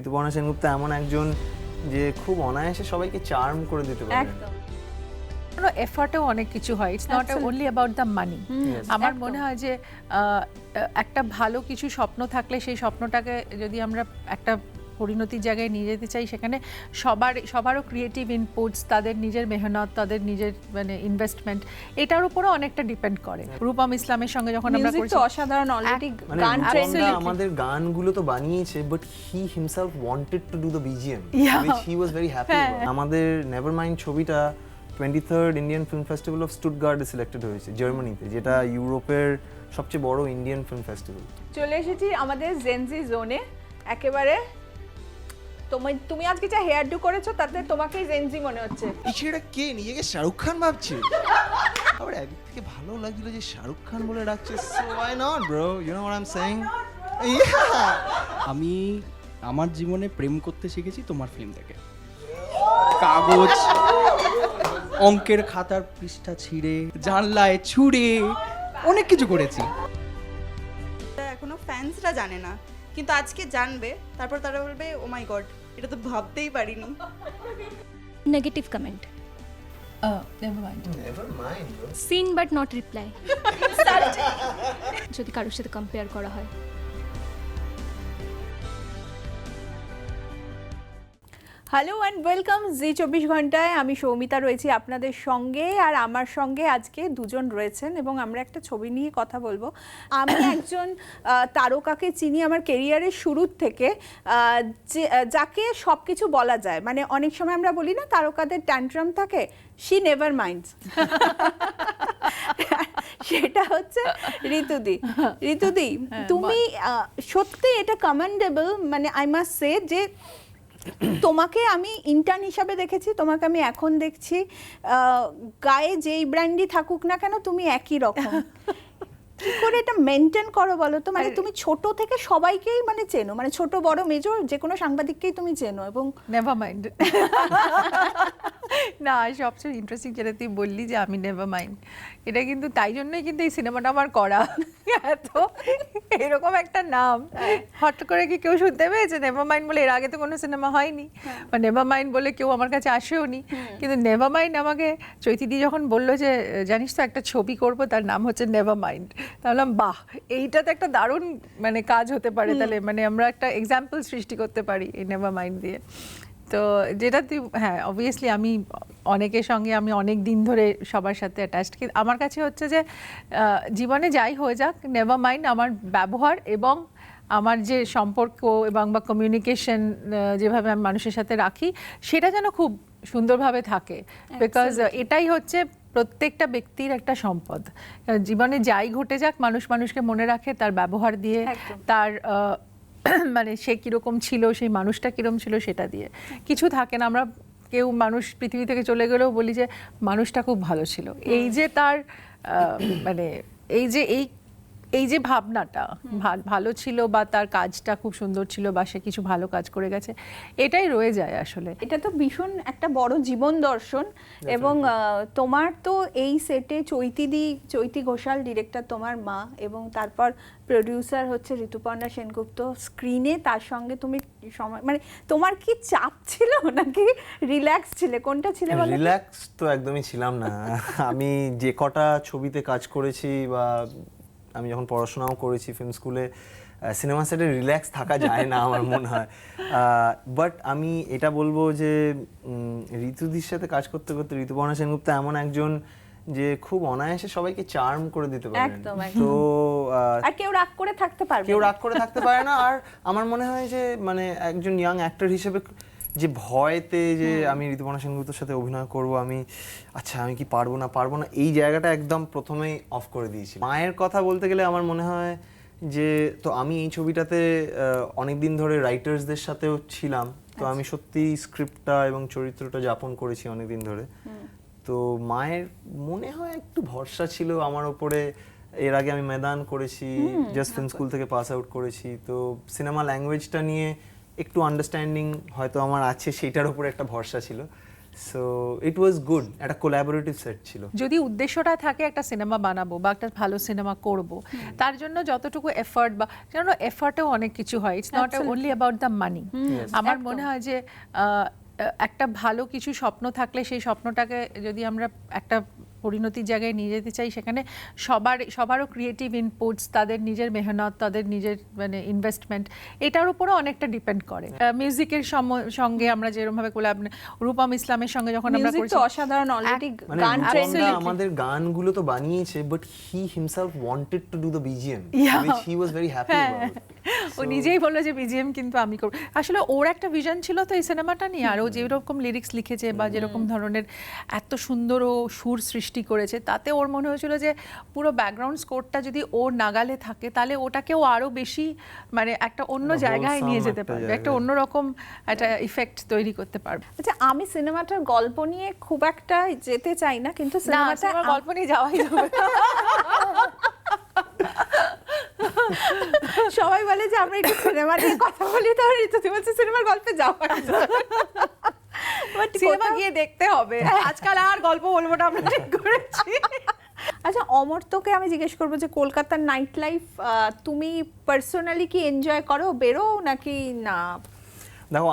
ঋতুপর্ণা সেনগুপ্ত এমন একজন যে খুব অনায়াসে সবাইকে চার্ম করে দিতে পারে। একদম কোনো এফর্টেও অনেক কিছু হয়, it's not only about the money. আমার একদম। মনে হয় যে একটা ভালো কিছু স্বপ্ন থাকলে সেই স্বপ্নটাকে যদি আমরা একটা পরিণতির জায়গায় নিয়ে যেতে চাই, সেখানে সবারও ক্রিয়েটিভ ইনপুটস, তাদের নিজের মেহনত, তাদের নিজের মানে ইনভেস্টমেন্ট, এটার উপরও অনেকটা ডিপেন্ড করে। রূপম ইসলামের সঙ্গে যখন আমরা মিউজিক করেছি, তো অসাধারণ, অলরেডি মানে গান ট্রেন্ড রূপমদা আমাদের গানগুলো তো বানিয়েছে, but he himself wanted to do the BGM, Yeah. which he was very happy হ্যাঁ। about. আমাদের নেভারমাইন্ড ছবিটা 23rd Indian film festival of স্টুটগার্টে সিলেক্টেড হয়েছে, জার্মানিতে, যেটা ইউরোপের সবচেয়ে বড় ইন্ডিয়ান ফিল্ম ফেস্টিভ্যাল। চলে এসেছি আমাদের জেনজি জোনে একেবারে। তুমি আজকে যা হেয়ার ডু করেছো তাতে তোমাকেই জেনজি মনে হচ্ছে। এই ছেলেটা কে, নিজেকে শাহরুখ খান ভাবছে? আবার একদিক থেকে ভালো লাগছিল যে শাহরুখ খান বলে ডাকছে, so why not bro, you know what I'm saying? আমি আমার জীবনে প্রেম করতে শিখেছি তোমার ফিল্ম থেকে। কাগজ, অঙ্কের খাতার পৃষ্ঠা ছিঁড়ে, জানলায় ছুঁড়ে অনেক কিছু করেছি। এখনো ফ্যান্সরা জানে না, কিন্তু আজকে জানবে, তারপর তারা বলবে ও মাই গড, এটা তো ভাবতেই পারিনি। Negative comment, never mind. Never mind. Seen but not reply, যদি কারোর সাথে কম্পেয়ার করা হয়। হ্যালো অ্যান্ড ওয়েলকাম জি 24 ঘন্টায়। আমি সৌমিতা রয়েছি আপনাদের সঙ্গে, আর আমার সঙ্গে আজকে দুজন রয়েছেন এবং আমরা একটা ছবি নিয়ে কথা বলবো। আমি একজন তারকাকে চিনি আমার কেরিয়ারের শুরুর থেকে, যাকে সব কিছু বলা যায়, মানে অনেক সময় আমরা বলি না তারকাদের ট্যান্ট্রাম থাকে, শি নেভার মাইন্ডস। সেটা হচ্ছে ঋতুদি। ঋতুদি, তুমি সত্যি এটা কমেন্ডেবল, মানে আই মাস্ট সে যে তোমাকে আমি ইন্টার্ন হিসাবে দেখেছি, তোমাকে আমি এখন দেখছি, গায়ে যেই ব্র্যান্ডই থাকুক না কেন তুমি একই রকম। কি করে এটা মেনটেন করো বলো তো? মানে তুমি ছোট থেকে সবাইকেই মানে চেনো, মানে ছোট বড় মেজর যে কোনো সাংবাদিককেই তুমি চেনো, এবং নেভার মাইন্ড। না, সবচেয়ে ইন্টারেস্টিং যেটা তুই বললি যে আমি নেভার মাইন্ড, এটা কিন্তু তাই জন্যই কিন্তু এই সিনেমাটা আমার করা। এত এরকম একটা নাম হট করে কি কেউ শুনতে পেয়েছে নেভার মাইন্ড বলে? এর আগে তো কোনো সিনেমা হয়নি, বা নেভার মাইন্ড বলে কেউ আমার কাছে আসেও নি। কিন্তু নেভার মাইন্ড আমাকে চৈতিদি যখন বললো যে জানিস তো একটা ছবি করব, তার নাম হচ্ছে নেভার মাইন্ড, তাহলে বাহ, এইটা তো একটা দারুণ মানে কাজ হতে পারে, তাহলে মানে আমরা একটা এক্সাম্পল সৃষ্টি করতে পারি এই নেভার মাইন্ড দিয়ে। তো যেটা তুই, হ্যাঁ অবভিয়াসলি আমি অনেকের সঙ্গে আমি অনেক দিন ধরে সবার সাথে অ্যাটাচড, কিন্তু আমার কাছে হচ্ছে যে জীবনে যাই হয়ে যাক, নেভার মাইন্ড আমার ব্যবহার এবং আমার যে সম্পর্ক এবং বা কমিউনিকেশন যেভাবে আমি মানুষের সাথে রাখি, সেটা যেন খুব সুন্দরভাবে থাকে, বিকজ এটাই হচ্ছে প্রত্যেকটা ব্যক্তির একটা সম্পদ। জীবনে যাই ঘটে যাক, মানুষ মানুষকে মনে রাখে তার ব্যবহার দিয়ে, তার মানে সে কীরকম ছিল, সেই মানুষটা কীরকম ছিল সেটা দিয়ে। কিছু থাকে না, আমরা কেউ মানুষ পৃথিবী থেকে চলে গেলেও বলি যে মানুষটা খুব ভালো ছিল, এই যে তার মানে এই যে ভাবনাটা ভালো ছিল, বা তার কাজটা খুব সুন্দর ছিল, বা সে কিছু ভালো কাজ করে গেছে, এটাই রয়ে যায় আসলে। এটা তো ভীষণ একটা বড় জীবন দর্শন। এবং তোমার তো এই সেটে চৈতি ঘোষাল ডিরেক্টর, তোমার মা, এবং তারপর প্রডিউসার হচ্ছে ঋতুপর্ণা সেনগুপ্ত স্ক্রিনে, তার সঙ্গে তুমি সময়, মানে তোমার কি চাপ ছিল নাকি রিল্যাক্স ছিলে, কোনটা ছিলে বলো? রিল্যাক্স তো একদমই ছিলাম না। আমি যে কটা ছবিতে কাজ করেছি, বা আমি যখন পড়াশোনাও করেছি ফিল্ম স্কুলে, সিনেমা সেটে রিল্যাক্স থাকা যায় না আমার মনে হয়। বাট আমি এটা বলবো যে ঋতুদির সাথে কাজ করতে করতে ঋতুপর্ণা সেনগুপ্ত এমন একজন যে খুব অনায়াসে সবাইকে চার্ম করে দিতে পারেন। একদম, তো আর কেউ রাগ করে থাকতে পারবে কেউ না। রাগ করে থাকতে পারে না। আর আমার মনে হয় যে মানে একজন ইয়াং অ্যাক্টর হিসেবে যে ভয়তে যে আমি ঋতুপর্ণা সেনগুপ্তর সাথে অভিনয় করব, আমি আমি কি পারবো না, এই জায়গাটা একদম প্রথমেই অফ করে দিয়েছি। মায়ের কথা বলতে গেলে আমার মনে হয় যে, তো আমি এই ছবিটাতে অনেক দিন ধরে রাইটার্সদের সাথেও ছিলাম, তো আমি সত্যি স্ক্রিপ্টটা এবং চরিত্রটা যাপন করেছি অনেক দিন ধরে। তো মায়ের মনে হয় একটু ভরসা ছিল আমার ওপরে। এর আগে আমি ময়দান করেছি, জাস্ট ফিল্ম স্কুল থেকে পাস আউট করেছি, তো সিনেমা ল্যাঙ্গুয়েজটা নিয়ে একটু আন্ডারস্ট্যান্ডিং হয়তো আমার আছে, সেটার উপরে একটা ভরসা ছিল। সো ইট ওয়াজ গুড, একটা কোলাবোরেটিভ সেট ছিল। যদি উদ্দেশ্যটা থাকে একটা সিনেমা বানাবো বা একটা ভালো সিনেমা করব, তার জন্য যতটুকু এফর্ট বা যেন এফর্টেও অনেক কিছু হয়, it's not only about the money. আমার মনে হয় যে একটা ভালো কিছু স্বপ্ন থাকলে সেই স্বপ্নটাকে যদি আমরা একটা পরিণতির জায়গায় নিয়ে যেতে চাই, সেখানে সবারও ক্রিয়েটিভ ইনপুটস, তাদের নিজের মেহনত, তাদের নিজের মানে ইনভেস্টমেন্ট, এটার উপরও অনেকটা ডিপেন্ড করে। মিউজিকের সঙ্গে আমরা যেরকমভাবে কোলাব, রূপম ইসলামের সঙ্গে যখন আমরা মিউজিক করেছি, তো অসাধারণ, অলরেডি মানে গান রূপমদা ট্রেন্ডিং। আমাদের গানগুলো তো বানিয়েছে, but he himself wanted to do the BGM, Yeah. which he was very happy about. ও নিজেই বললো যে বিজিএম কিন্তু আমি করব। আসলে ওর একটা ভিশন ছিল তো এই সিনেমাটা নিয়ে, আর ও যেরকম লিরিক্স লিখেছে বা যেরকম ধরনের এত সুন্দর ও সুর সৃষ্টি করেছে, তাতে ওর মনে হয়েছিল যে পুরো ব্যাকগ্রাউন্ড স্কোরটা যদি ওর নাগালে থাকে, তাহলে ওটাকেও আরো বেশি মানে একটা অন্য একটা জায়গায় নিয়ে wholesome যেতে একটা পারবে, একটা জায়গায়। অন্যরকম একটা ইফেক্ট তৈরি করতে পারবে। আচ্ছা, আমি সিনেমাটার গল্প নিয়ে খুব একটা যেতে চাই না, কিন্তু না, সিনেমাটা সিনেমার গল্প নিয়ে যাওয়াই যাবে না। সবাই বলে যে আমরা একটু সিনেমা নিয়ে কথা বলি, তো ঋতুদি বলছে সিনেমার গল্পে যাওয়া সিনেমা গিয়ে দেখতে হবে, আজকাল আর গল্প বলবো না, আমরা ঠিক করেছি। আচ্ছা, অমর্ত্যকে আমি জিজ্ঞেস করবো যে কলকাতার নাইট লাইফ তুমি পার্সোনালি কি এনজয় করো, বেরো নাকি না? দেখো,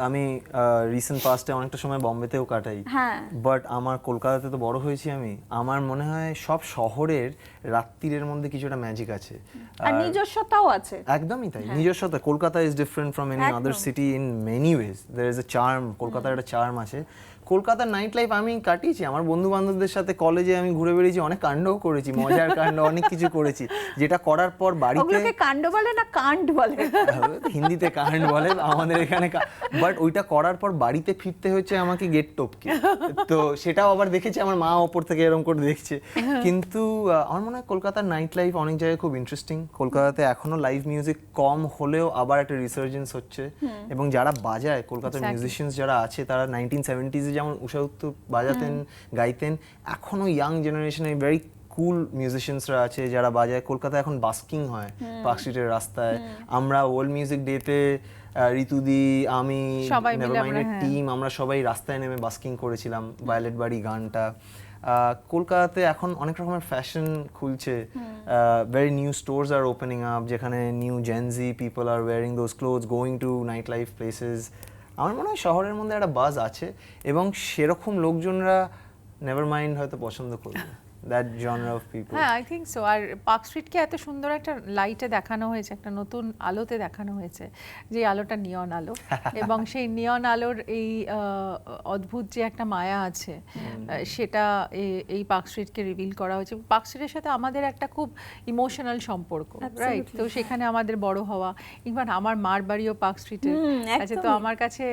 আমি রিসেন্ট পাস্টে অনেকটা সময় বম্বেতেও কাটাই, হ্যাঁ। বাট আমার কলকাতাতে তো বড় হয়েছি আমি। আমার মনে হয় সব শহরের রাত্রিরের মধ্যে কিছু একটা ম্যাজিক আছে, আর নিজস্বতাও আছে। একদমই তাই। নিজস্বতা, Kolkata is different from any other একদম। City in many ways. There is a charm, কলকাতার একটা চার্ম আছে। কলকাতার নাইট লাইফ আমি কাটিয়েছি আমার বন্ধু বান্ধবদের সাথে, কলেজে আমি ঘুরে বেরিয়েছি, অনেক কাণ্ডও করেছি, মজার কাণ্ড অনেক কিছু করেছি, যেটা করার পর বাড়িতে ওগুলোকে কাণ্ড বলে না কাণ্ড বলে? হিন্দিতে কাণ্ড বলে, আমাদের এখানে বাট ওইটা করার পর বাড়িতে ফিরতে হচ্ছে আমাকে গেট টপকে। তো সেটাও আবার দেখেছি, আমার মা ওপর থেকে এরকম করে দেখছে। কিন্তু আমার মনে হয় কলকাতার নাইট লাইফ অনেক জায়গায় খুব ইন্টারেস্টিং। কলকাতাতে এখনো লাইভ মিউজিক কম হলেও আবার একটা রিসার্জেন্স হচ্ছে, এবং যারা বাজায়, কলকাতার মিউজিশিয়ানস যারা আছে, তারা 1970s যেমন উষা উত্তুপ বাজাতেন, গাইতেন, এখনো ইয়াং জেনারেশনে ভেরি কুল মিউজিশিয়ানসরা আছে যারা বাজায়। কলকাতায় এখন বাস্কিং হয় পার্ক স্ট্রিটের রাস্তায়। আমরা ওয়ার্ল্ড মিউজিক ডেতে ঋতুদি, আমি, সবাই মিলে নেভারমাইন্ডের আমরা, টিম, আমরা সবাই রাস্তায় নেমে বাস্কিং করেছিলাম ভায়োলেট বাড়ি গানটা। কলকাতাতে এখন অনেক রকমের ফ্যাশন খুলছে, ভেরি নিউ স্টোরস আর ওপেনিং আপ, যেখানে new Gen Z people R wiring those clothes, going to night life places. আমার মনে হয় শহরের মধ্যে একটা বাজ আছে, এবং সেরকম লোকজনরা নেভারমাইন্ড হয়তো পছন্দ করবে, দ্যাট জনরা অফ পিপল। হ্যাঁ, আই থিঙ্ক সো। আর পার্ক স্ট্রিটকে এত সুন্দর একটা লাইটে দেখানো হয়েছে, একটা নতুন আলোতে দেখানো হয়েছে, যে আলোটা নিয়ন আলো, এবং সেই নিয়ন আলোর এই অদ্ভুত যে একটা মায়া আছে, সেটা এই পার্ক স্ট্রিটকে রিভিল করা হয়েছে। পার্ক স্ট্রিটের সাথে আমাদের একটা খুব ইমোশনাল সম্পর্ক, রাইট? তো সেখানে আমাদের বড় হওয়া, ইভেন আমার মার বাড়িও পার্ক স্ট্রিটে আছে, তো আমার কাছে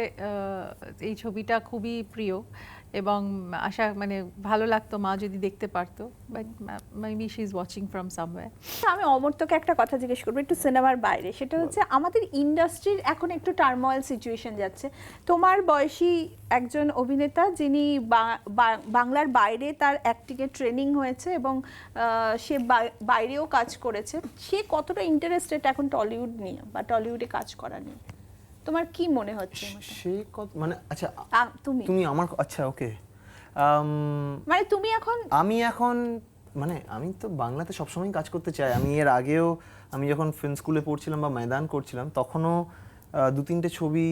এই ছবিটা খুবই প্রিয়, এবং আশা মানে ভালো লাগতো মা যদি দেখতে পারতো, but maybe she is watching from somewhere. আমি অমর্ত্যকে একটা কথা জিজ্ঞেস করবো একটু সিনেমার বাইরে, সেটা হচ্ছে আমাদের ইন্ডাস্ট্রির এখন একটু টার্ময়েল সিচুয়েশন যাচ্ছে। তোমার বয়সী একজন অভিনেতা যিনি বাংলার বাইরে তার অ্যাক্টিংয়ের ট্রেনিং হয়েছে, এবং সে বাইরেও কাজ করেছে, সে কতটা ইন্টারেস্টেড এখন টলিউড নিয়ে বা টলিউডে কাজ করা নিয়ে? তোমার কি মনে হচ্ছে? সে মানে আচ্ছা, তুমি তুমি আমার, আচ্ছা ওকে, মানে তুমি এখন, আমি তো বাংলাতে সবসময় কাজ করতে চাই। আমি এর আগেও, আমি যখন ফিল্ম স্কুলে পড়ছিলাম বা ময়দান করছিলাম, তখনও 2-3টে ছবি,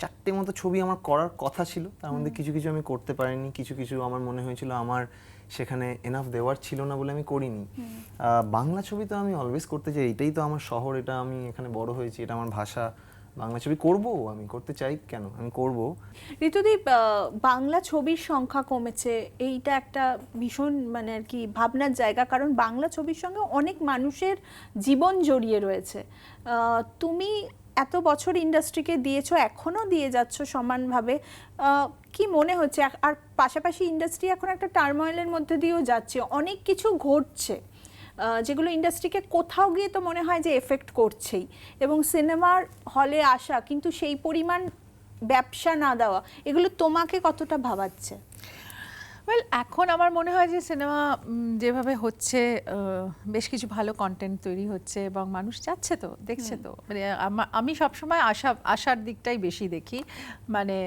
4টে মতো ছবি আমার করার কথা ছিল, তার মধ্যে কিছু কিছু আমি করতে পারিনি, কিছু কিছু আমার মনে হয়েছিল আমার সেখানে এনাফ দেওয়ার ছিল না বলে আমি করিনি। বাংলা ছবি তো আমি অলওয়েজ করতে চাই, এটাই তো আমার শহর, এটা আমি এখানে বড় হয়েছি, এটা আমার ভাষা। বাংলা ছবি করব, আমি করতে চাই, কেন, আমি করব। ঋতুদীপ, বাংলা ছবির সংখ্যা কমেছে, এইটা একটা ভীষণ মানে আর কি ভাবনার জায়গা, কারণ বাংলা ছবির সঙ্গে অনেক মানুষের জীবন জড়িয়ে রয়েছে। তুমি এত বছর ইন্ডাস্ট্রিকে দিয়েছো, এখনো দিয়ে যাচ্ছ সমানভাবে, কি মনে হচ্ছে? আর পাশাপাশি ইন্ডাস্ট্রি এখন একটা টার্ময়েলের মধ্যে দিয়েও যাচ্ছে, অনেক কিছু ঘটছে যেগুলো ইন্ডাস্ট্রিকে কোথাও গিয়ে তো মনে হয় যে এফেক্ট করছেই, এবং সিনেমার হলে আসা কিন্তু সেই পরিমাণ ব্যবসা না দেওয়া, এগুলো তোমাকে কতটা ভাবাচ্ছে? ওয়েল এখন আমার মনে হয় যে সিনেমা যেভাবে হচ্ছে বেশ কিছু ভালো কন্টেন্ট তৈরি হচ্ছে এবং মানুষ যাচ্ছে তো, দেখছে তো, মানে আমি সবসময় আশার দিকটাই বেশি দেখি, মানে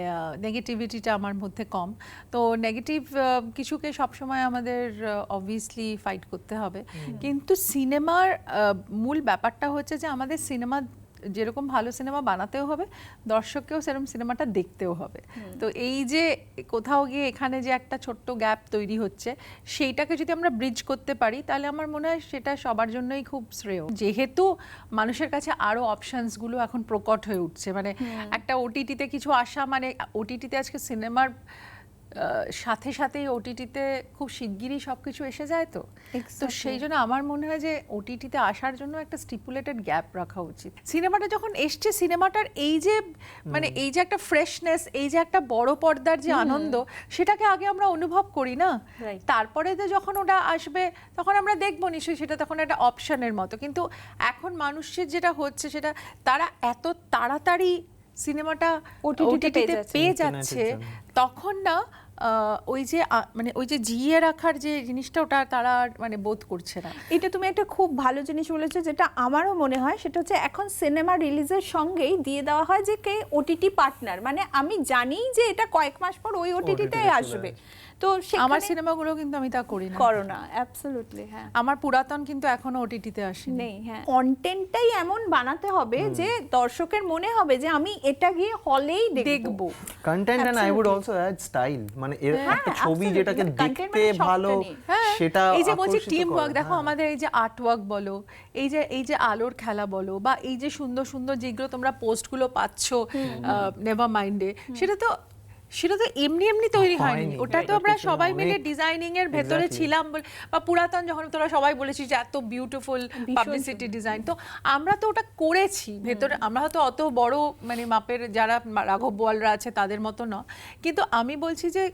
নেগেটিভিটিটা আমার মধ্যে কম। তো নেগেটিভ কিছুকে সবসময় আমাদের অবভিয়াসলি ফাইট করতে হবে, কিন্তু সিনেমার মূল ব্যাপারটা হচ্ছে যে আমাদের সিনেমা যেরকম ভালো সিনেমা বানাতেও হবে, দর্শককেও সেরকম সিনেমাটা দেখতেও হবে। তো এই যে কোথাও গিয়ে এখানে যে একটা ছোট্ট গ্যাপ তৈরি হচ্ছে, সেইটাকে যদি আমরা ব্রিজ করতে পারি তাহলে আমার মনে হয় সেটা সবার জন্যই খুব শ্রেয়। যেহেতু মানুষের কাছে আরো অপশনসগুলো এখন প্রকট হয়ে উঠছে, মানে একটা ওটিটিতে কিছু আসা, মানে ওটিটিতে আজকে সিনেমার সাথে সাথেই ওটিটিতে খুব শিগগিরই সবকিছু এসে যায়, তো সেই জন্য আমার মনে হয় যে ওটিটিতে আসার জন্য একটা স্টিপুলেটেড গ্যাপ রাখা উচিত। সিনেমাটা যখন এসছে, সিনেমাটার এই যে মানে এই যে একটা ফ্রেশনেস, এই যে একটা বড় পর্দার যে আনন্দ, সেটাকে আগে আমরা অনুভব করি না, তারপরে তো যখন ওটা আসবে তখন আমরা দেখবো নিশ্চয়ই, সেটা তখন একটা অপশনের মতো। কিন্তু এখন মানুষের যেটা হচ্ছে সেটা তারা এত তাড়াতাড়ি সিনেমাটা ওটিটিতে পেয়ে যাচ্ছে, তখন না ওই যে মানে ওই যে জিয়ে রাখার যে জিনিসটা, ওটা তারা মানে বোধ করছে না। এটা তুমি একটা খুব ভালো জিনিস বলেছো, যেটা আমারও মনে হয়, সেটা হচ্ছে এখন সিনেমা রিলিজের সঙ্গেই দিয়ে দেওয়া হয় যে কে ওটিটি পার্টনার, মানে আমি জানি যে এটা কয়েক মাস পর ওই ওটিটিতে আসবে, তো আমার সিনেমাগুলো কিন্তু আমি তা করি না, করো না, অ্যাবসলিউটলি। হ্যাঁ, আমার পুরাতন কিন্তু এখনো ওটিটিতে আসেনি। নেই। হ্যাঁ, কন্টেন্টটাই এমন বানাতে হবে যে দর্শকের মনে হবে যে আমি এটা গিয়ে হলেই দেখবো। Content and I would also add style, মানে এর একটা ছবি যেটাকে দেখতে ভালো, সেটা এই যে বলছি টিম ওয়ার্ক, দেখো আমাদের এই যে আর্ট ওয়ার্ক বলো, এই যে আলোর খেলা বলো, বা এই যে সুন্দর সুন্দর যেগুলো তোমরা পোস্টগুলো পাচ্ছ নেভার মাইন্ডে, সেটা তো এমনি তৈরি হয়নি, ওটা তো আমরা সবাই মিলে ডিজাইনিং এর ভেতরে ছিলাম, বা পুরাতন যখন তোরা সবাই বলেছিস যে এত বিউটিফুল পাবলিসিটি ডিজাইন, তো আমরা তো ওটা করেছি ভেতরে, আমরা হয়তো অত বড় মানে মাপের যারা রাঘব বোয়ালরা আছে তাদের মতো না, কিন্তু আমি বলছি যে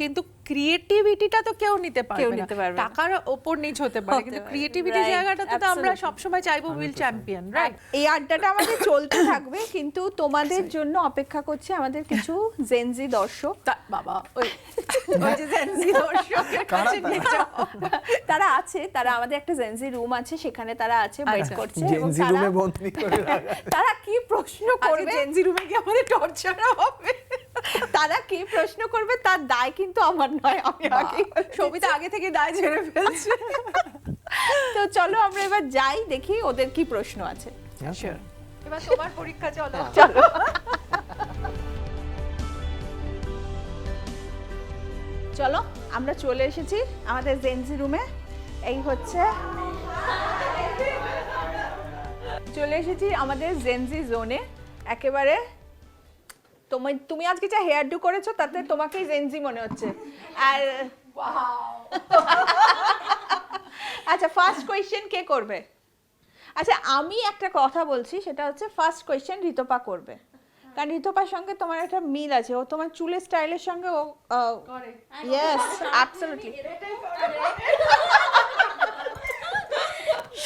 কিন্তু ক্রিয়েটিভিটিটা তো কেউ নিতে পারবে না, টাকার ওপর নিচ হতে পারে, কিন্তু ক্রিয়েটিভিটি জায়গাটাতে তো আমরা সবসময় চাইবো উইল চ্যাম্পিয়ন, রাইট? এই আড্ডাটা আমাদের চলতে থাকবে, কিন্তু তোমাদের জন্য অপেক্ষা করছে আমাদের কিছু জেনজি দর্শক। বাবা ওই যে জেনজি দর্শকের কাছে নিয়ে যাও। তারা আছে, তারা আমাদের একটা জেনজি রুম আছে, সেখানে তারা আছে, ওয়েট করছে, এবং জেনজি রুমে বন্দী করে রাখা। তারা কি প্রশ্ন করবে, জেনজি রুমে কি আমাদের টর্চার হবে, তারা কি প্রশ্ন করবে তার দায় কিন্তু আমার নয়, আমি আগে সবিতা আগে থেকে দায় ঝেড়ে ফেলছে। তো চলো আমরা এবার যাই, দেখি ওদের কি প্রশ্ন আছে। এবার তোমার পরীক্ষা চলো। চলো, চলো আমরা চলে এসেছি আমাদের জেনজি রুমে। এই হচ্ছে, চলে এসেছি আমাদের জেনজি জোনে একেবারে। তুমি আজকে যা হেয়ার ডু করেছো তাতে তোমাকেই জেনজি মনে হচ্ছে। আর আচ্ছা, ফার্স্ট কোয়েশ্চেন কে করবে? আচ্ছা, আমি একটা কথা বলছি, সেটা হচ্ছে ফার্স্ট কোয়েশ্চেন ঋতপা করবে, কারণ ঋতপার সঙ্গে তোমার একটা মিল আছে, ও তোমার চুলের স্টাইলের সঙ্গে ও করে। Yes, absolutely.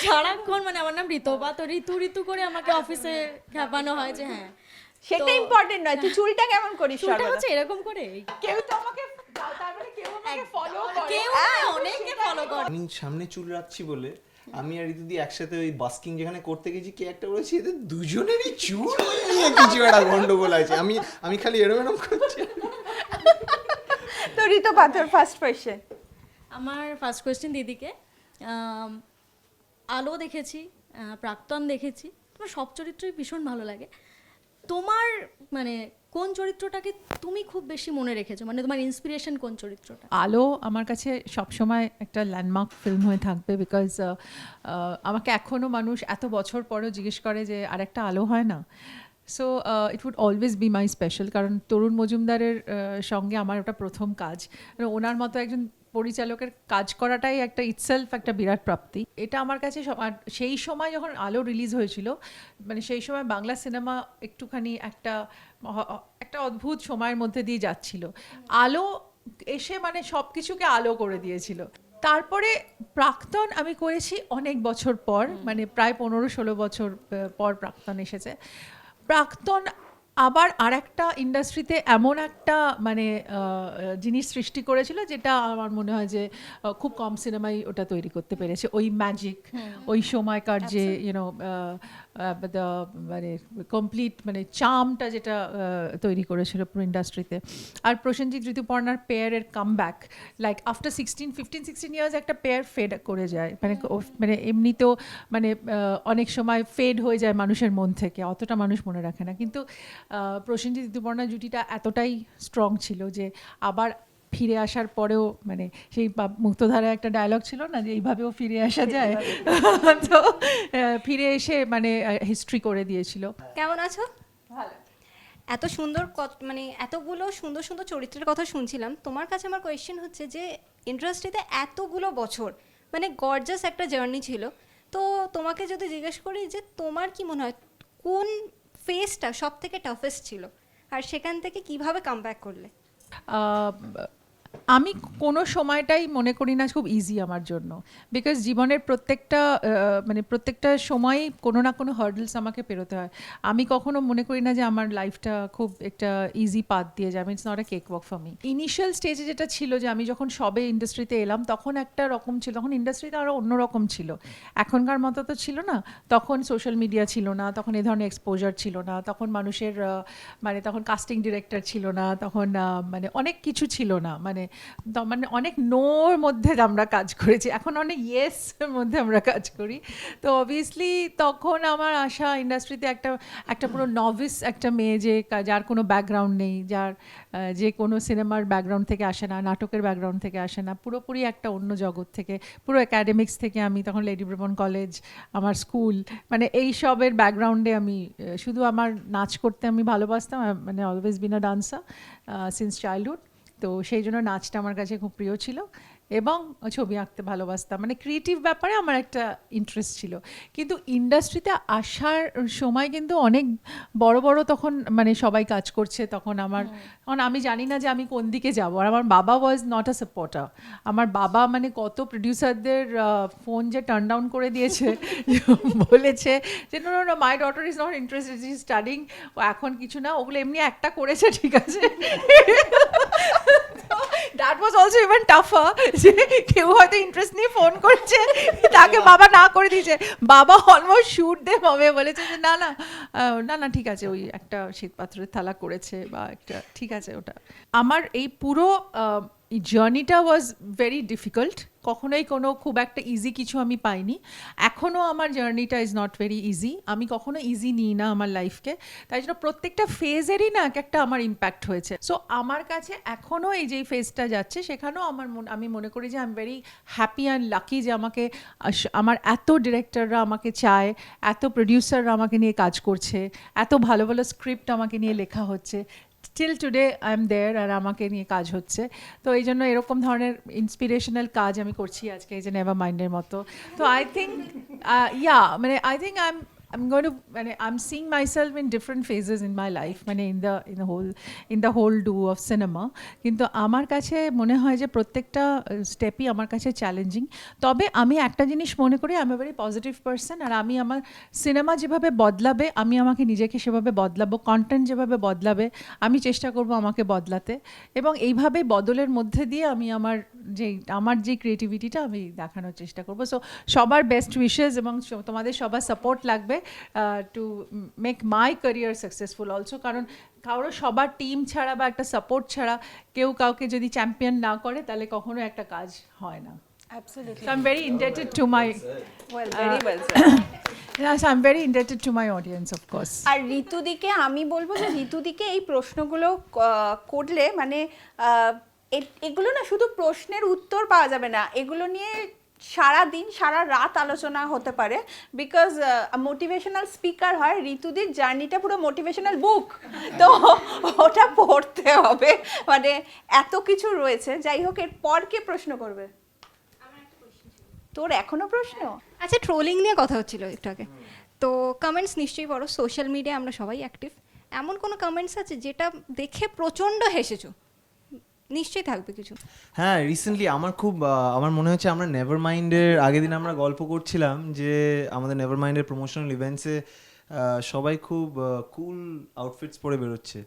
সারাক্ষণ মানে আমার নাম ঋতপা, তো ঋতু করে আমাকে অফিসে খেপানো হয় যে হ্যাঁ, সেটা ইম্পর্টেন্ট নয়, তুই চুলটা কেমন করিস? চুলটা হচ্ছে এরকম করে, কেউ তো আমাকে, তার মানে কেউ আমাকে ফলো করে, কেউ অনেকে ফলো করে। আমি সামনে চুল রাখছি বলে আমি আর ঋতুদি একসাথে ওই বাস্কিং যেখানে করতে গেছি, কে একটা বলেছি এদের দুজনেরই চুল নিয়ে কিছু একটা গন্ডগোল আছে, আমি খালি এরম করছি। তো ঋতপা, তোর ফার্স্ট কোয়েশ্চেন। আমার ফার্স্ট কোয়েশ্চেন দিদিকে। আলো দেখেছি, প্রাক্তন দেখেছি, তোমার সব চরিত্রই ভীষণ ভালো লাগে। তোমার মানে কোন চরিত্রটাকে তুমি খুব বেশি মনে রেখেছো, মানে তোমার ইন্সপিরেশন কোন চরিত্রটা? আলো আমার কাছে সবসময় একটা ল্যান্ডমার্ক ফিল্ম হয়ে থাকবে, বিকজ আমাকে এখনও মানুষ এত বছর পরেও জিজ্ঞেস করে যে আরেকটা আলো হয় না। So it would always be my special, কারণ তরুণ মজুমদারের সঙ্গে আমার ওটা প্রথম কাজ, ওনার মতো একজন পরিচালকের কাজ করাটাই একটা ইটসেলফ একটা বিরাট প্রাপ্তি। এটা আমার কাছে সেই সময় যখন আলো রিলিজ হয়েছিল, মানে সেই সময় বাংলা সিনেমা একটুখানি একটা অদ্ভুত সময়ের মধ্যে দিয়ে যাচ্ছিল, আলো এসে মানে সব কিছুকে আলো করে দিয়েছিল। তারপরে প্রাক্তন আমি করেছি অনেক বছর পর, মানে প্রায় 15-16 বছর পর প্রাক্তন এসেছে। প্রাক্তন আবার আরেকটা ইন্ডাস্ট্রিতে এমন একটা মানে জিনিস সৃষ্টি করেছিল যেটা আমার মনে হয় যে খুব কম সিনেমাই ওটা তৈরি করতে পেরেছে, ওই ম্যাজিক, ওই সময়কার যে ইউনো মানে কমপ্লিট মানে চার্মটা যেটা তৈরি করেছিল পুরো ইন্ডাস্ট্রিতে। আর প্রসেনজিৎ ঋতুপর্ণার পেয়ারের কামব্যাক, লাইক আফটার 15-16 ইয়ার্স একটা পেয়ার ফেড করে যায়, মানে মানে এমনিতেও মানে অনেক সময় ফেড হয়ে যায় মানুষের মন থেকে, অতটা মানুষ মনে রাখে না, কিন্তু প্রসেনজিৎ ঋতুপর্ণা জুটিটা এতটাই স্ট্রং ছিল যে আবার ফিরে আসার পরেও মানে সেই মুক্তধারায় একটা ডায়লগ ছিল না যে এইভাবেও ফিরে আসা যায়, তো ফিরে এসে মানে হিস্ট্রি করে দিয়েছিল। কেমন আছো? ভালো। এত সুন্দর মানে এতগুলো সুন্দর সুন্দর চরিত্রের কথা শুনছিলাম, তোমার কাছে আমার কোয়েশ্চেন হচ্ছে যে ইন্ডাস্ট্রিতে এতগুলো বছর মানে গর্জাস একটা জার্নি ছিল, তো তোমাকে যদি জিজ্ঞেস করি যে তোমার কি মনে হয় কোন ফেজটা সব থেকে টাফেস্ট ছিল আর সেখান থেকে কিভাবে কামব্যাক করলে? আমি কোনো সময়টাই মনে করি না খুব ইজি আমার জন্য, বিকজ জীবনের প্রত্যেকটা সময়ই কোনো না কোনো হার্ডলস আমাকে পেরোতে হয়। আমি কখনো মনে করি না যে আমার লাইফটা খুব একটা ইজি পাথ দিয়ে যাবে, it's not a cake walk for me. Initial স্টেজে যেটা ছিল যে আমি যখন সবে ইন্ডাস্ট্রিতে এলাম তখন একটা রকম ছিল, তখন ইন্ডাস্ট্রিতে আরও অন্যরকম ছিল, এখনকার মতো তো ছিল না, তখন সোশ্যাল মিডিয়া ছিল না, তখন এ ধরনের এক্সপোজার ছিল না, তখন মানুষের মানে তখন কাস্টিং ডিরেক্টর ছিল না, তখন মানে অনেক কিছু ছিল না, মানে অনেক নোর মধ্যে আমরা কাজ করেছি, এখন অনেক ইয়েস এর মধ্যে আমরা কাজ করি। তো অবভিয়াসলি তখন আমার আশা ইন্ডাস্ট্রিতে একটা পুরো নভিস একটা মেয়ে যার কোনো ব্যাকগ্রাউন্ড নেই, যার যে কোনো সিনেমার ব্যাকগ্রাউন্ড থেকে আসে না, নাটকের ব্যাকগ্রাউন্ড থেকে আসে না, পুরোপুরি একটা অন্য জগৎ থেকে, পুরো একাডেমিক্স থেকে, আমি তখন লেডি ব্রমন কলেজ আমার স্কুল, মানে এই সবের ব্যাকগ্রাউন্ডে আমি শুধু আমার নাচ করতে আমি ভালোবাসতাম, মানে always been a dancer since childhood, তো সেই জন্য নাচটা আমার কাছে খুব প্রিয় ছিল এবং ছবি আঁকতে ভালোবাসতাম, মানে ক্রিয়েটিভ ব্যাপারে আমার একটা ইন্টারেস্ট ছিল। কিন্তু ইন্ডাস্ট্রিতে আসার সময় কিন্তু অনেক বড় বড় তখন মানে সবাই কাজ করছে, তখন আমি জানি না যে আমি কোন দিকে যাব, আর আমার বাবা ওয়াজ নট আ সাপোর্টার। আমার বাবা মানে কত প্রডিউসারদের ফোন যে টার্ন ডাউন করে দিয়েছে, বলেছে যে no no my daughter is not interested, is studying, এখন কিছু না, ওগুলো এমনি একটা করেছে, ঠিক আছে। That was also even tougher, যে কেউ হয়তো ইন্টারেস্ট নিয়ে ফোন করছে, তাকে বাবা না করে দিয়েছে, বাবা অলমোস্ট শুট দে হবে বলেছে যে না না না না ঠিক আছে, ওই একটা শ্বেতপাত্রের থালা করেছে বা একটা, ঠিক আছে ওটা। আমার এই পুরো জার্নিটা ওয়াজ ভেরি ডিফিকাল্ট, কখনোই কোনো খুব একটা ইজি কিছু আমি পাইনি, এখনও আমার জার্নিটা ইজ নট ভেরি ইজি, আমি কখনো ইজি নিই না আমার লাইফকে, তাই জন্য প্রত্যেকটা ফেজেরই না একটা আমার ইম্প্যাক্ট হয়েছে। সো আমার কাছে এখনও এই যেই ফেজটা যাচ্ছে সেখানেও আমি মনে করি যে I am very happy and lucky যে আমার এত ডিরেক্টররা আমাকে চায়, এত প্রডিউসাররা আমাকে নিয়ে কাজ করছে, এত ভালো ভালো স্ক্রিপ্ট আমাকে নিয়ে লেখা হচ্ছে, still today I am there, আর আমাকে নিয়ে কাজ হচ্ছে। তো এই জন্য এরকম ধরনের ইন্সপিরেশনাল কাজ আমি করছি আজকে, এই যে নেভার মাইন্ডের মতো। তো আই থিঙ্ক মানে I think I'm seeing myself in different phases in my life, মানে in the whole do of cinema, কিন্তু আমার কাছে মনে হয় যে প্রত্যেকটা স্টেপই আমার কাছে চ্যালেঞ্জিং। তবে আমি একটা জিনিস মনে করি, আমি ভেরি পজিটিভ পার্সন, আর আমি আমার সিনেমা যেভাবে বদলাবে আমি আমাকে নিজেকে সেভাবে বদলাবো, কন্টেন্ট যেভাবে বদলাবে আমি চেষ্টা করব আমাকে বদলাতে, এবং এইভাবে বদলের মধ্যে দিয়ে আমি আমার যে ক্রিয়েটিভিটিটা আমি দেখানোর চেষ্টা করব। সো সবার বেস্ট উইশেস এবং তোমাদের সবার সাপোর্ট লাগবে to make my career successful also, কারণ সবার টিম ছাড়া বা একটা সাপোর্ট ছাড়া কেউ কাউকে যদি চ্যাম্পিয়ন না করে তাহলে কখনো একটা কাজ হয় না। Absolutely. So I'm very indebted to my Very well said. yes, I'm very indebted to my audience, of course. আর ঋতুদিকে আমি বলবো যে ঋতুদিকে এই প্রশ্নগুলো করলে মানে এগুলো না শুধু প্রশ্নের উত্তর পাওয়া যাবে না, এগুলো নিয়ে সারা দিন সারা রাত আলোচনা হতে পারে, বিকজ মোটিভেশনাল স্পিকার হয়, ঋতুদির জার্নিটা পুরো মোটিভেশনাল বুক, তো ওটা পড়তে হবে, মানে এত কিছু রয়েছে। যাই হোক, এরপর কে প্রশ্ন করবে? তোর এখনো প্রশ্ন? আচ্ছা, ট্রোলিং নিয়ে কথা হচ্ছিল একটু আগে, তো কমেন্টস নিশ্চয়ই পড়ো, সোশ্যাল মিডিয়ায় আমরা সবাই অ্যাক্টিভ, এমন কোনো কমেন্টস আছে যেটা দেখে প্রচণ্ড হেসেছো? নিশ্চয়ই থাকবে কিছু। হ্যাঁ, রিসেন্টলি আমার মনে হচ্ছে আমরা নেভার মাইন্ডের আগের দিন আমরা গল্প করছিলাম যে আমাদের নেভার মাইন্ডের প্রমোশনাল ইভেন্টসে সবাই খুব কুল আউটফিটস পরে বেরোচ্ছে,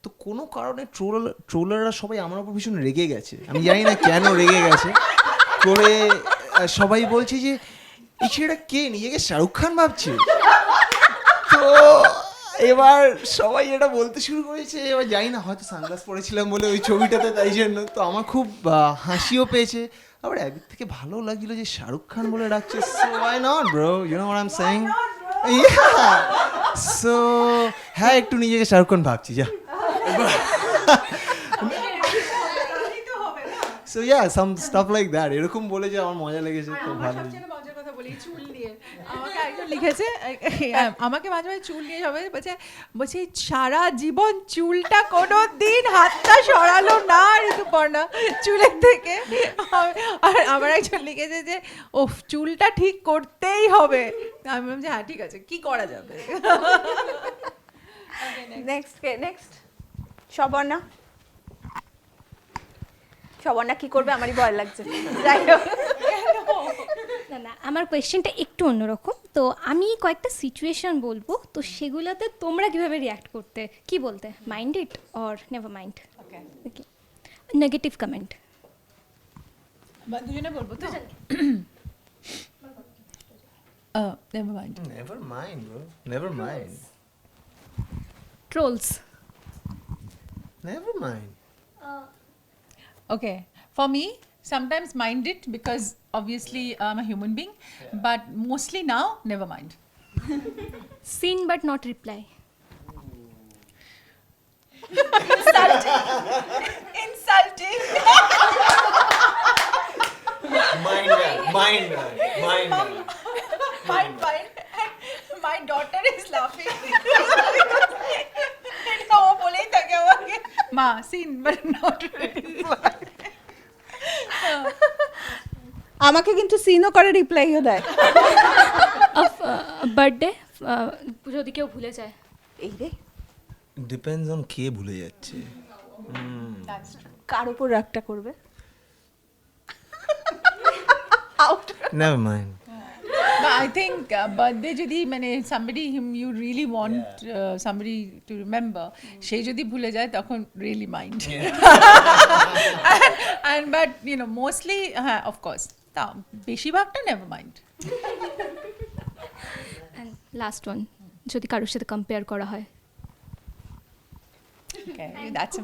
তো কোনো কারণে ট্রোলাররা সবাই আমার উপর ভীষণ রেগে গেছে, আমি জানি না কেন রেগে গেছে করে। সবাই বলছে যে এই ছেলেটা কে, নিজেকে শাহরুখ খান ভাবছে। তো এবার সবাই এটা বলতে শুরু করেছে, এবার জানি না হয়তো সানগ্লাস পরেছিলাম বলে ওই ছবিটাতে, তাই জন্য তো আমার খুব হাসিও পেয়েছে, আবার একদিক থেকে ভালো লাগছিল যে শাহরুখ খান বলে ডাকছে। So why not bro, you know what I'm saying? Yeah. So হ্যাঁ, একটু নিজেকে শাহরুখ খান ভাবছি যা। So yeah, some stuff like that, এরকম বলে যে আমার মজা লেগেছে, তো ভালো। সবচেয়ে মজার কথা বলি, চুল নিয়ে আমাকে একজন লিখেছে, আমাকে মাঝে মাঝে চুল নিয়ে সবাই বলছে সারা জীবন চুলটা কোনো দিন হাতটা সরালো না ঋতুপর্ণা চুলের থেকে। আর আমার একজন লিখেছে যে ওফ চুলটা ঠিক করতেই হবে। আমি বললাম যে হ্যাঁ ঠিক আছে, কি করা যাবে। নেক্সট সবর্ণা। সবর্ণা কি করবে আমারই ভয় লাগছে। যাই হোক, না না, আমার কোয়েশ্চেনটা একটু অন্যরকম। তো আমি কয়েকটা সিচুয়েশন বলবো, তো সেগুলোতে তোমরা কিভাবে রিয়াক্ট করতে, কি বলতে, mind it or never mind. Okay, negative comment. দুজনে বলবো তো। Never mind. Never mind bro, never mind, ট্রোলস। never mind. Okay, for me, sometimes mind it because obviously I'm a human being, but mostly now, never mind. Seen but not reply. Insulting. Mind that, mind that, mind that. My daughter is laughing. এটা ও বলেই থাকে আমাকে, মা scene but not reply. আমাকে কিন্তু সিনও করে রিপ্লাইও দেয়। Birthday যদি কেউ ভুলে যায়। এই রে, Depends on কে ভুলে যাচ্ছে। কার উপর রাগটা করবে? Never mind. But I think birthday যদি মানে somebody whom you really want somebody to remember, সেই যদি ভুলে যায় তখন really mind. and but you know mostly of course তা বেশিরভাগটা never mind. And last one, যদি কারোর সাথে কম্পেয়ার করা হয়। Okay, that's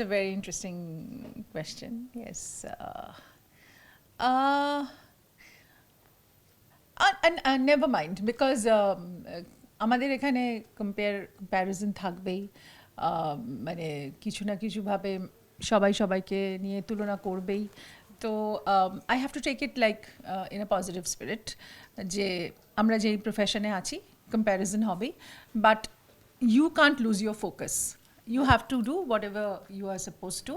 a very interesting question. Yes. And never mind because আমাদের এখানে comparison থাকবেই, মানে কিছু না কিছু ভাবে সবাই সবাইকে নিয়ে তুলনা করবেই। তো I have to take it like in a positive spirit, যে আমরা যেই প্রফেশনে আছি কম্প্যারিজন হবেই, but you can't lose your focus. You have to do whatever you are supposed to.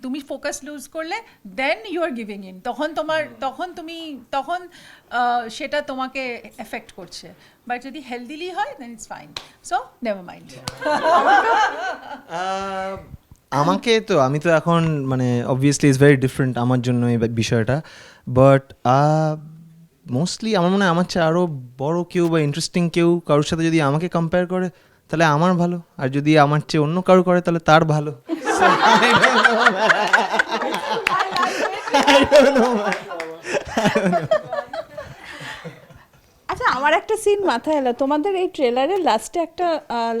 তুমি ফোকাস লুজ করলে then you are giving in, তখন সেটা তোমাকে এফেক্ট করছে। বাট যদি হেলদিলি হয় then it's fine. So never mind. আমাকে তো আমি তো এখন মানে অবভিয়াসলি ইজ ভেরি ডিফারেন্ট আমার জন্য এই বিষয়টা, বাট মোস্টলি আমার মনে হয় আমার চেয়ে আরও বড় কেউ বা ইন্টারেস্টিং কেউ কারোর সাথে যদি আমাকে কম্পেয়ার করে তাহলে আমার ভালো, আর যদি আমার চেয়ে অন্য কারো করে তাহলে তার ভালো। আচ্ছা, আমার একটা সিন মাথায় এলো। তোমাদের এই ট্রেলারের লাস্টে একটা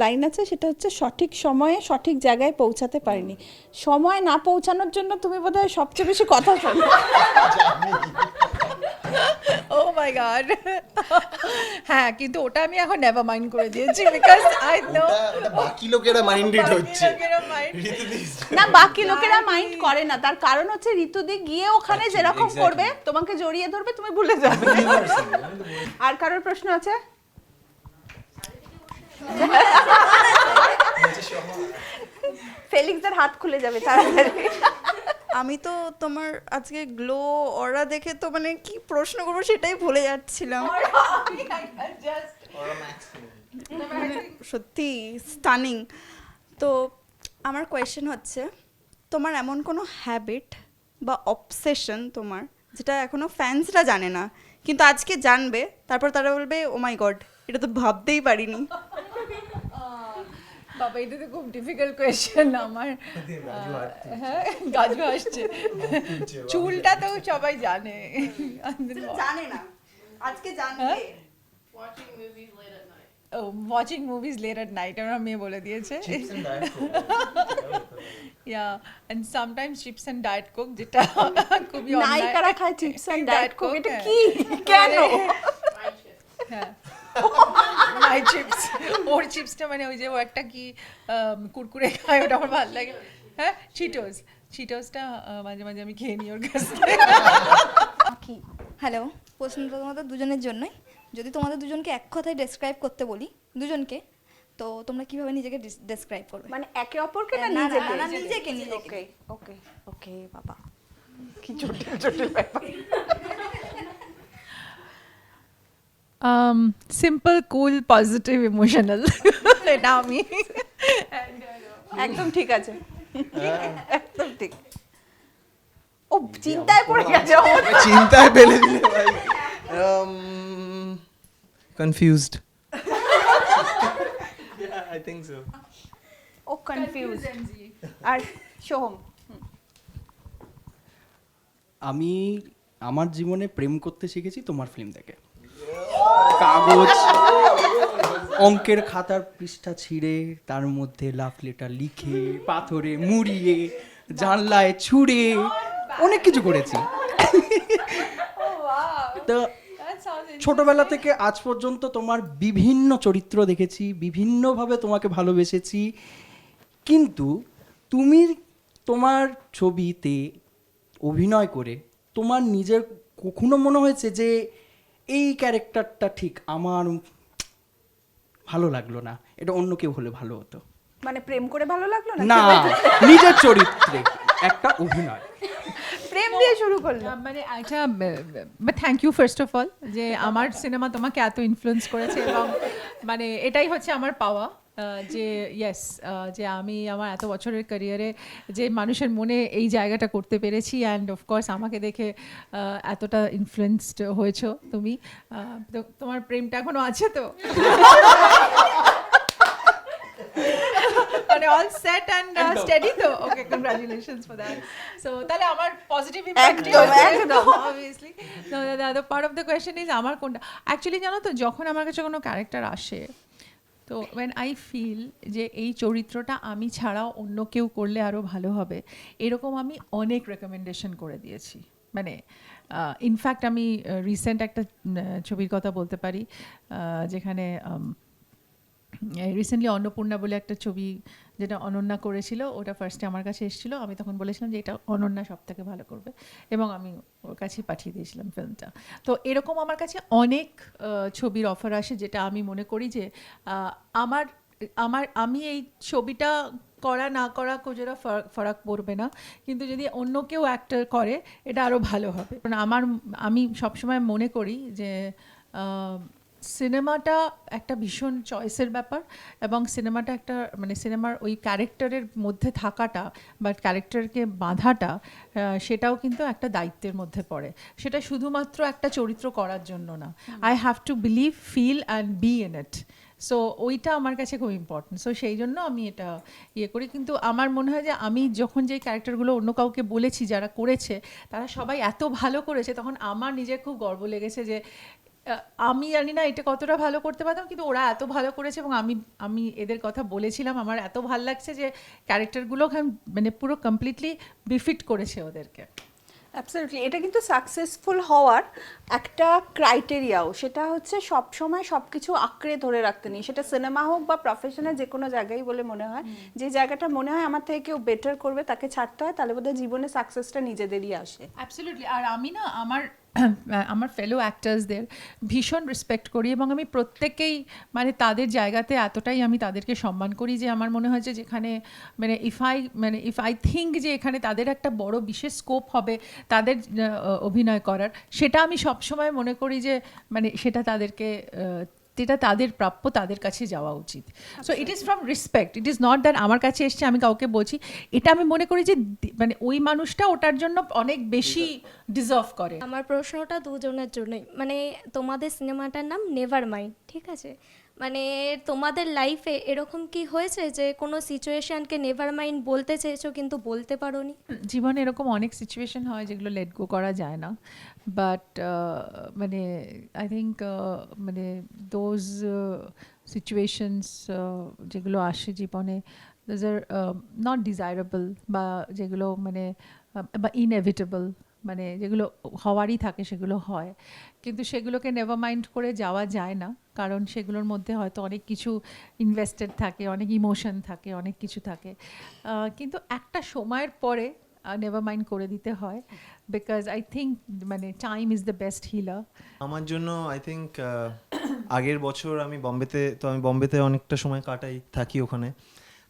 লাইন আছে, সেটা হচ্ছে সঠিক সময়ে সঠিক জায়গায় পৌঁছাতে পারিনি। সময় না পৌঁছানোর জন্য তুমি বোধহয় সবচেয়ে বেশি কথা শোনো। ও মাই গড। হ্যাঁ, কিন্তু ওটা আমি এখন নেভার মাইন্ড করে দিয়েছি বিকজ আই নো বাকি লোকেরা মাইন্ডেড হচ্ছে। না, বাকি লোকেরা মাইন্ড করে না, তার কারণ হচ্ছে ঋতুদি গিয়ে ওখানে যেরকম করবে তোমাকে জড়িয়ে ধরবে, তুমি ভুলে যাবে। আর কারোর প্রশ্ন আছে? ফেলিক্সের হাত খুলে যাবে তাড়াতাড়ি। আমি তো তোমার আজকে গ্লো অরা দেখে তো মানে কি প্রশ্ন করবো সেটাই ভুলে যাচ্ছিলাম। সত্যি স্টানিং। তো আমার কোয়েশ্চেন হচ্ছে, তোমার এমন কোনো হ্যাবিট বা অবসেশন তোমার যেটা এখনো ফ্যান্সরা জানে না, কিন্তু আজকে জানবে, তারপর তারা বলবে ও মাই গড এটা তো ভাবতেই পারিনি। বাবা এটা তো খুব ডিফিকাল্ট কোয়েশ্চেন আমার। হ্যাঁ গাজু আসছে, চুলটা তো সবাই জানে। জানে না, আজকে জানবে। Watching movies late at night আমার মেয়ে বলে দিয়েছে। Yeah, and sometimes chips and diet coke, যেটা খুবই নায়িকারা খায় চিপস এন্ড ডায়েট কোক, এটা হ্যাঁ। কি কেন? হ্যাঁ মাই চিপস, ওর চিপসটা মানে ওই যে ও একটা কি কুরকুরে খায়, ওটা আমার ভালো লাগে। হ্যাঁ চিটোসটা মাঝে মাঝে আমি খেয়ে নিই ওর কাছ থেকে। কি হ্যালো, প্রশ্নটা তোমাদের দুজনের জন্যই। যদি তোমাদের দুজনকে এক কথায় ডেসক্রাইব করতে বলি, দুজনকে, তো তোমরা কিভাবে নিজেকে ডেসক্রাইব করবে? মানে একে অপরকে না না, নিজেকে? না, নিজেকে। ওকে ওকে ওকে বাবা, কি জটিল জটিল ব্যাপার। সিম্পল, কুল, পজিটিভ, ইমোশনাল, এটা আমি। একদম ঠিক আছে, একদম ঠিক। ও চিন্তায় পড়ে গেছে। চিন্তায় ফেলে দিলে ভাই। কনফিউজড। I think so. ও কনফিউজ। আর সোহম? আমি আমার জীবনে প্রেম করতে শিখেছি তোমার ফিল্ম থেকে। কাগজ, অঙ্কের খাতার পৃষ্ঠা ছিঁড়ে তার মধ্যে লাভ লেটার লিখে, পাথরে মুড়িয়ে, জানলায় ছুঁড়ে অনেক কিছু করেছি। তো ছোটবেলা থেকে আজ পর্যন্ত তোমার বিভিন্ন চরিত্র দেখেছি, বিভিন্নভাবে তোমাকে ভালোবেসেছি, কিন্তু তুমি তোমার ছবিতে অভিনয় করে তোমার নিজের কখনো মনে হয়েছে যে এই ক্যারেক্টারটা ঠিক আমার ভালো লাগলো না, এটা অন্য কেউ হলে ভালো হতো? মানে প্রেম করে ভালো লাগলো না? না, নিজের চরিত্রে একটা অভিনয়। প্রেম দিয়ে শুরু করলো? মানে এটা thank you first of all, যে আমার সিনেমা তোমাকে এত ইনফ্লুয়েন্স করেছে, এবং মানে এটাই হচ্ছে আমার পাওয়া, যে ইয়েস, যে আমি আমার এত বছরের ক্যারিয়ারে যে মানুষের মনে এই জায়গাটা করতে পেরেছি, অ্যান্ড অফকোর্স আমাকে দেখে এতটা ইনফ্লুয়েন্সড হয়েছো তুমি। তো তোমার প্রেমটা এখনো আছে তো? মানে অল সেট অ্যান্ড স্টেডি তো? ওকে, কংগ্রাচুলেশনস ফর দ্যাট। সো তাহলে আমার পজিটিভ ইম্প্যাক্ট একদম obviously. The part of the question is আমার কোনটা অ্যাকচুয়ালি জানো তো, যখন আমার কাছে কোনো ক্যারেক্টার আসে, তো ওয়েন আই ফিল যে এই চরিত্রটা আমি ছাড়াও অন্য কেউ করলে আরও ভালো হবে, এরকম আমি অনেক রেকমেন্ডেশন করে দিয়েছি। মানে ইনফ্যাক্ট আমি রিসেন্ট একটা ছবির কথা বলতে পারি, যেখানে রিসেন্টলি অন্নপূর্ণা বলে একটা ছবি যেটা অনন্যা করেছিল, ওটা ফার্স্টে আমার কাছে এসেছিলো, আমি তখন বলেছিলাম যে এটা অনন্যা সব থেকে ভালো করবে, এবং আমি ওর কাছে পাঠিয়ে দিয়েছিলাম ফিল্মটা। তো এরকম আমার কাছে অনেক ছবির অফার আসে, যেটা আমি মনে করি যে আমি এই ছবিটা করা না করা কোজোরা ফারাক পড়বে না, কিন্তু যদি অন্য কেউ অ্যাক্টর করে এটা আরও ভালো হবে। কারণ আমি সবসময় মনে করি যে সিনেমাটা একটা ভীষণ চয়েসের ব্যাপার, এবং সিনেমাটা একটা মানে সিনেমার ওই ক্যারেক্টারের মধ্যে থাকাটা বা ক্যারেক্টারকে বাঁধাটা, সেটাও কিন্তু একটা দায়িত্বের মধ্যে পড়ে। সেটা শুধুমাত্র একটা চরিত্র করার জন্য না, I have to believe, feel and be in it. So ওইটা আমার কাছে খুব ইম্পর্টেন্ট। সো সেই জন্য আমি এটা করি। কিন্তু আমার মনে হয় যে আমি যখন যে ক্যারেক্টারগুলো অন্য কাউকে বলেছি, যারা করেছে তারা সবাই এত ভালো করেছে, তখন আমার নিজের খুব গর্ব লেগেছে যে আমি জানি না এটা কতটা ভালো করতে পারতাম, কিন্তু ওরা এত ভালো করেছে, এবং আমি এদের কথা বলেছিলাম, আমার এত ভালো লাগছে যে ক্যারেক্টারগুলো মানে পুরো কমপ্লিটলি বিফিট করেছে ওদেরকে। অ্যাবসলিউটলি। এটা কিন্তু সাকসেসফুল হওয়ার একটা ক্রাইটেরিয়াও, সেটা হচ্ছে সব সময় সব কিছু আঁকড়ে ধরে রাখতে নেই, সেটা সিনেমা হোক বা প্রফেশনে যে কোনো জায়গায় বলে মনে হয়, যে জায়গাটা মনে হয় আমার থেকে কেউ বেটার করবে তাকে ছাড়তে হয়, তাহলে বোধহয় জীবনে সাকসেসটা নিজেদেরই আসে। অ্যাবসলিউটলি। আর আমি না আমার ফেলো অ্যাক্টার্সদের ভীষণ রেসপেক্ট করি, এবং আমি প্রত্যেকেই মানে তাদের জায়গাতে এতটাই আমি তাদেরকে সম্মান করি যে আমার মনে হয় যে যেখানে মানে ইফ আই থিঙ্ক যে এখানে তাদের একটা বড় বিশেষ স্কোপ হবে তাদের অভিনয় করার, সেটা আমি সবসময় মনে করি যে মানে সেটা তাদেরকে যেটা তাদের প্রাপ্য তাদের কাছে যাওয়া উচিত। So it is from respect, it is not that আমার কাছে এসছে আমি কাউকে বলছি। এটা আমি মনে করি যে মানে ওই মানুষটা ওটার জন্য অনেক বেশি ডিজার্ভ করে। আমার প্রশ্নটা দুজনের জন্যই, মানে তোমাদের সিনেমাটার নাম নেভার মাইন্ড, ঠিক আছে? মানে তোমাদের লাইফে এরকম কি হয়েছে যে কোনো সিচুয়েশনকে নেভার মাইন্ড বলতে চেয়েছো কিন্তু বলতে পারোনি? জীবনে এরকম অনেক সিচুয়েশন হয় যেগুলো লেট গো করা যায় না, বাট মানে আই থিঙ্ক মানে দোজ সিচুয়েশনস যেগুলো আসে জীবনে, দোজ আর নট ডিজায়ারেবল, বা যেগুলো মানে বা ইনএভিটেবল, মানে যেগুলো হওয়ারই থাকে সেগুলো হয়, কিন্তু সেগুলোকে নেভার মাইন্ড করে যাওয়া যায় না, কারণ সেগুলোর মধ্যে হয়তো অনেক কিছু ইনভেস্টেড থাকে, অনেক ইমোশন থাকে, অনেক কিছু থাকে, কিন্তু একটা সময়ের পরে নেভার মাইন্ড করে দিতে হয়, বিকজ আই থিঙ্ক মানে time is the best healer. আমার জন্য আই থিঙ্ক আগের বছর আমি বম্বেতে অনেকটা সময় থাকি ওখানে।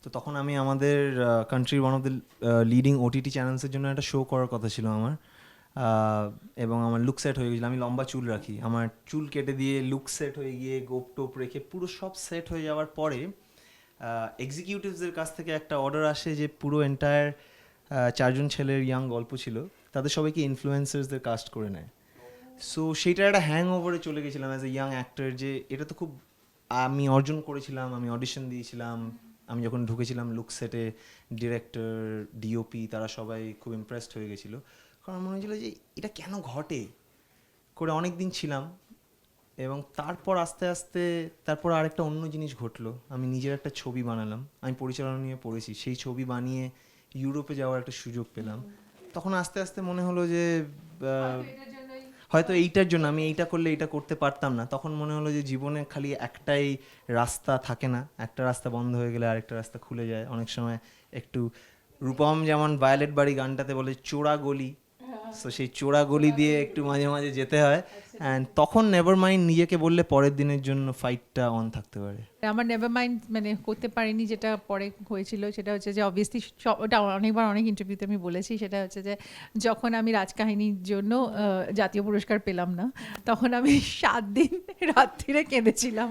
তো তখন আমি আমাদের কান্ট্রির one of the leading OTT চ্যানেলসের জন্য একটা শো করার কথা ছিল আমার, এবং আমার লুক সেট হয়ে গেছিলো। আমি লম্বা চুল রাখি, আমার চুল কেটে দিয়ে লুক সেট হয়ে গিয়ে গোপ টোপ রেখে পুরো সব সেট হয়ে যাওয়ার পরে এক্সিকিউটিভসদের কাছ থেকে একটা অর্ডার আসে যে পুরো এন্টায়ার 4 জন ছেলের ইয়াং গল্প ছিল, তাদের সবাইকে ইনফ্লুয়েন্সার্সদের কাস্ট করে নেয়। সো সেইটার একটা হ্যাং ওভারে চলে গেছিলাম অ্যাজ এ ইয়াং অ্যাক্টর, যে এটা তো খুব আমি অর্জন করেছিলাম, আমি অডিশন দিয়েছিলাম, আমি যখন ঢুকেছিলাম লুক সেটে ডিরেক্টর ডিওপি তারা সবাই খুব ইমপ্রেসড হয়ে গেছিলো, কারণ মনে হয়েছিল যে এটা কেন ঘটে করে অনেক দিন ছিলাম। এবং তারপর আস্তে আস্তে তারপর আরেকটা অন্য জিনিস ঘটলো, আমি নিজের একটা ছবি বানালাম, আমি পরিচালনা নিয়ে পড়েছি, সেই ছবি বানিয়ে ইউরোপে যাওয়ার একটা সুযোগ পেলাম। তখন আস্তে আস্তে মনে হলো যে হয়তো এইটার জন্য আমি এইটা করলে এইটা করতে পারতাম না। তখন মনে হলো যে জীবনে খালি একটাই রাস্তা থাকে না, একটা রাস্তা বন্ধ হয়ে গেলে আরেকটা রাস্তা খুলে যায়। অনেক সময় একটু রূপম যেমন ভায়োলেট বাড়ি গানটাতে বলে চোরা গলি, সো সেই চোরা গলি দিয়ে একটু মাঝে মাঝে যেতে হয়, অ্যান্ড তখন নেভার মাইন্ড নিজেকে বললে পরের দিনের জন্য ফাইটটা অন থাকতে পারে। আমার নেভার মাইন্ড মানে করতে পারিনি, যেটা পরে হয়েছিল সেটা হচ্ছে যে অবভিয়াসলি ওটা অনেকবার অনেক ইন্টারভিউতে আমি বলেছি, সেটা হচ্ছে যে যখন আমি রাজকাহিনীর জন্য জাতীয় পুরস্কার পেলাম না, তখন আমি 7 দিন রাত্রিরে কেঁদেছিলাম।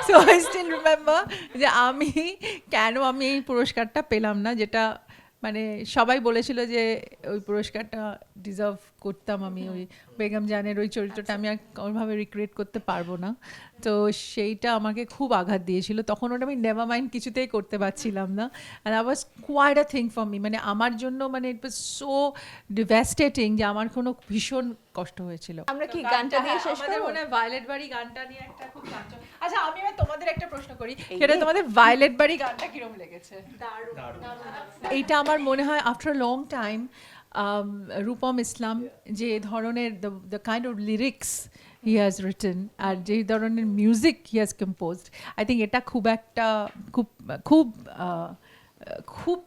সো আই স্টিল রিমেম্বার যে আমি এই পুরস্কারটা পেলাম না, যেটা মানে সবাই বলেছিল যে ওই পুরস্কারটা ডিজার্ভ করতাম আমি। ওই বেগম জানের ওই চরিত্রটা আমি আর কোনোভাবে রিক্রিয়েট করতে পারবো না, তো সেইটা আমাকে খুব আঘাত দিয়েছিল। তখন ওটা আমি নেভার মাইন্ড কিছুতেই করতে পারছিলাম না, and I was quite a thing for me, মানে আমার জন্য মানে ইট ওয়াজ সো ডিভাস্টেটিং যে আমার কোনো ভীষণ কষ্ট হয়েছিল। আমরা কি গানটা দিয়ে শেষ আমাদের করব? মনে হয় ভায়োলেট বাড়ি গানটা নিয়ে একটা খুব গান চলে। আচ্ছা আমি এবার তোমাদের একটা প্রশ্ন করি, সেটা তোমাদের ভায়োলেট বাড়ি গানটা কিরকম লেগেছে? এইটা আমার মনে হয় after long time Rupam Islam যে ধরনের the kind of lyrics he has written আর যে ধরনের music he has composed, I think এটা খুব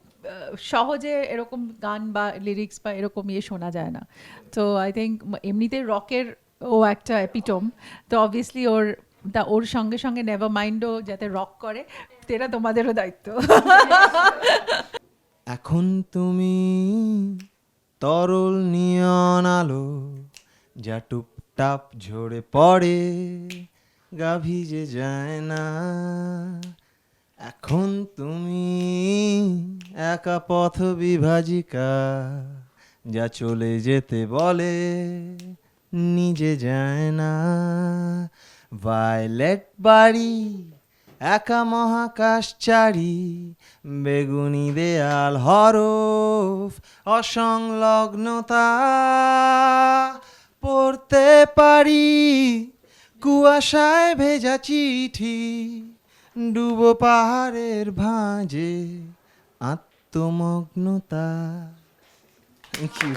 সহজে এরকম গান বা লিরিক্স বা এরকম শোনা যায় না। তো আই থিঙ্ক এমনিতে রকের ও একটা এপিটম, তো অবভিয়াসলি ওর সঙ্গে সঙ্গে নেভার মাইন্ডও যাতে রক করে, এটা তোমাদেরও দায়িত্ব। এখন তুমি তরল নিয়ন আলো যা টুপটাপ ঝরে পড়ে, গা ভিজে যায় না। এখন তুমি একা পথ বিভাজিকা যা চলে যেতে বলে নিজে যায় না। ভায়োলেট বাড়ি একা মহাকাশচারী, বেগুনি দেয়াল হরফ অসংলগ্নতা, পড়তে পারি কুয়াশায় ভেজা চিঠি, ডুবো পাহাড়ের ভাঁজে আত্মমগ্নতা। Thank you.